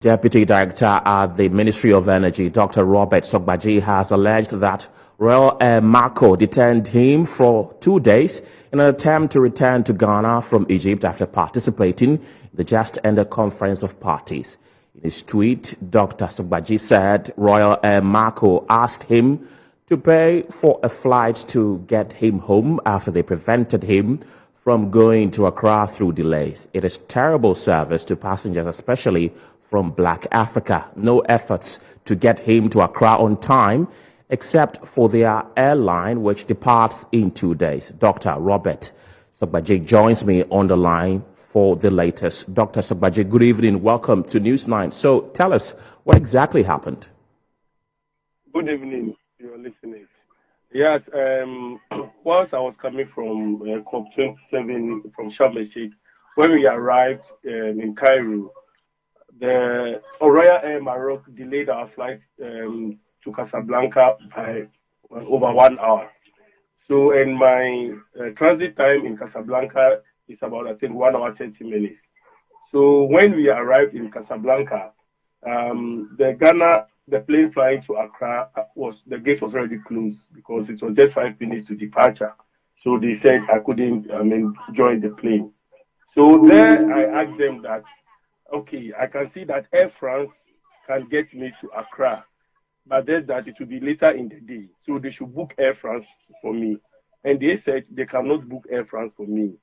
Deputy Director at the Ministry of Energy, Dr. Robert Sogbaji, has alleged that Royal Air Maroc detained him for 2 days in an attempt to return to Ghana from Egypt after participating in the just-ended Conference of Parties. In his tweet, Dr. Sogbaji said Royal Air Maroc asked him to pay for a flight to get him home after they prevented him from going to Accra through delays. It is terrible service to passengers, especially from Black Africa. No efforts to get him to Accra on time, except for their airline, which departs in 2 days. Dr. Robert Sogbaji joins me on the line for the latest. Dr. Sogbaji, good evening. Welcome to News 9. So tell us what exactly happened. Good evening, you're listening. Yes, once I was coming from COP27 from Sharm el-Sheikh, when we arrived in Cairo, the Royal Air Maroc delayed our flight to Casablanca by over 1 hour. So, and my transit time in Casablanca is about, I think, 1 hour 30 minutes. So, when we arrived in Casablanca, the plane flying to Accra the gate was already closed because it was just 5 minutes to departure. So they said I couldn't, join the plane. So there I asked them that, okay, I can see that Air France can get me to Accra, but then that it will be later in the day. So they should book Air France for me. And they said they cannot book Air France for me.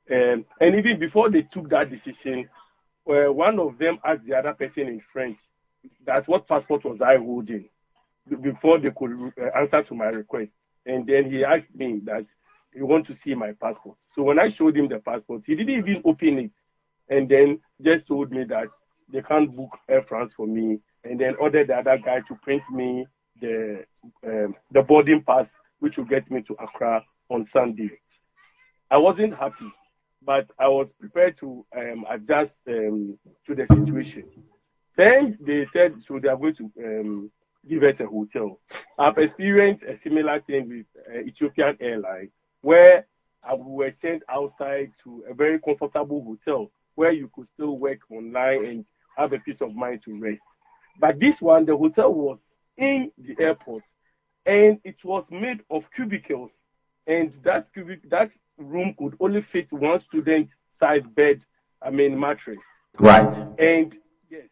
And even before they took that decision, one of them asked the other person in French that what passport was I holding before they could answer to my request. And then he asked me that he want to see my passport. So when I showed him the passport, he didn't even open it. And then just told me that they can't book Air France for me, and then ordered the other guy to print me the boarding pass, which will get me to Accra on Sunday. I wasn't happy, but I was prepared to adjust to the situation. Then they said, so they are going to give us a hotel. I've experienced a similar thing with Ethiopian Airlines, where we were sent outside to a very comfortable hotel where you could still work online and have a peace of mind to rest. But this one, the hotel was in the airport, and it was made of cubicles, and that room could only fit one student side bed, mattress. Right. And yes.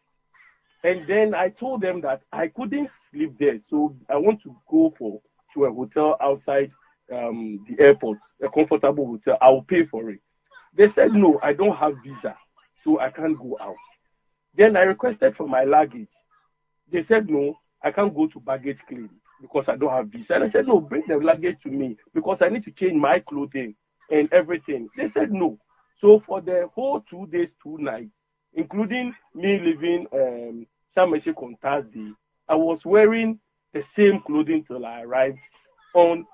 And then I told them that I couldn't sleep there, so I want to go to a hotel outside the airport, a comfortable hotel. I will pay for it. They said, no, I don't have visa, so I can't go out. Then I requested for my luggage. They said, no, I can't go to baggage claim because I don't have visa. And I said, no, bring the luggage to me because I need to change my clothing and everything. They said, no. So for the whole 2 days, 2 nights, including me leaving Sharm el-Sheikh on Thursday, I was wearing the same clothing till I arrived on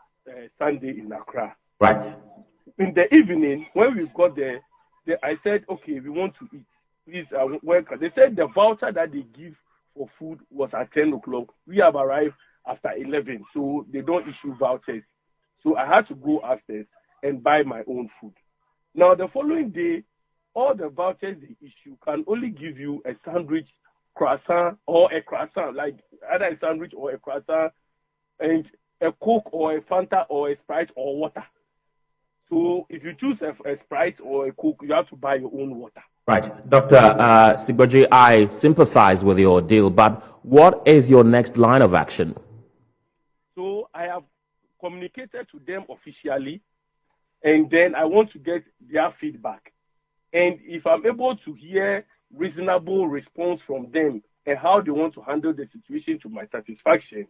Sunday in Accra. Right. In the evening, when we got there, I said, okay, we want to eat. Please, welcome. They said the voucher that they give for food was at 10 o'clock. We have arrived after 11, so they don't issue vouchers. So I had to go upstairs and buy my own food. Now, the following day, all the vouchers they issue can only give you a sandwich, croissant, or a croissant, like either a sandwich or a croissant, and a Coke or a Fanta or a Sprite or water. So if you choose a Sprite or a Coke, you have to buy your own water. Right. Dr. Sogbaji, I sympathize with your ordeal, but what is your next line of action? So I have communicated to them officially, and then I want to get their feedback. And if I'm able to hear reasonable response from them and how they want to handle the situation to my satisfaction,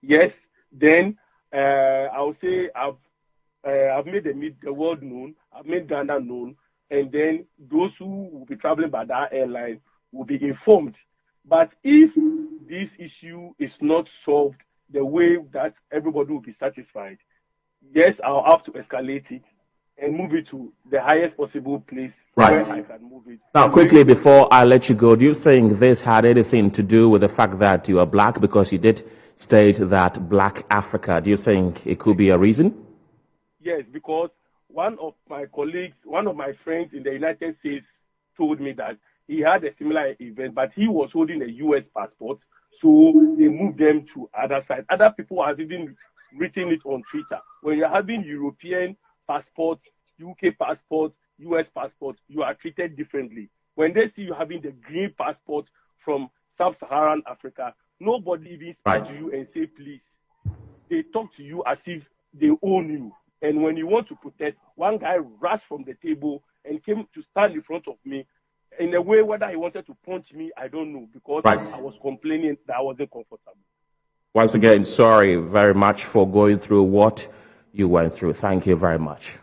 yes, then I'll say I've made the world known, I've made Ghana known, and then those who will be traveling by that airline will be informed. But if this issue is not solved the way that everybody will be satisfied, yes, I'll have to escalate it and move it to the highest possible place where I can move it. Now, quickly, before I let you go, do you think this had anything to do with the fact that you are black? Because you did state that Black Africa. Do you think it could be a reason? Yes, because one of my colleagues, one of my friends in the United States told me that he had a similar event, but he was holding a US passport, so they moved them to other side. Other people have even written it on Twitter. When you're having European passport, UK passport, US passport, you are treated differently. When they see you having the green passport from Sub-Saharan Africa, nobody even speaks to you and say please. They talk to you as if they own you. And when you want to protest, one guy rushed from the table and came to stand in front of me in a way whether he wanted to punch me, I don't know, because I was complaining that I wasn't comfortable. Once again, sorry very much for going through what you went through. Thank you very much.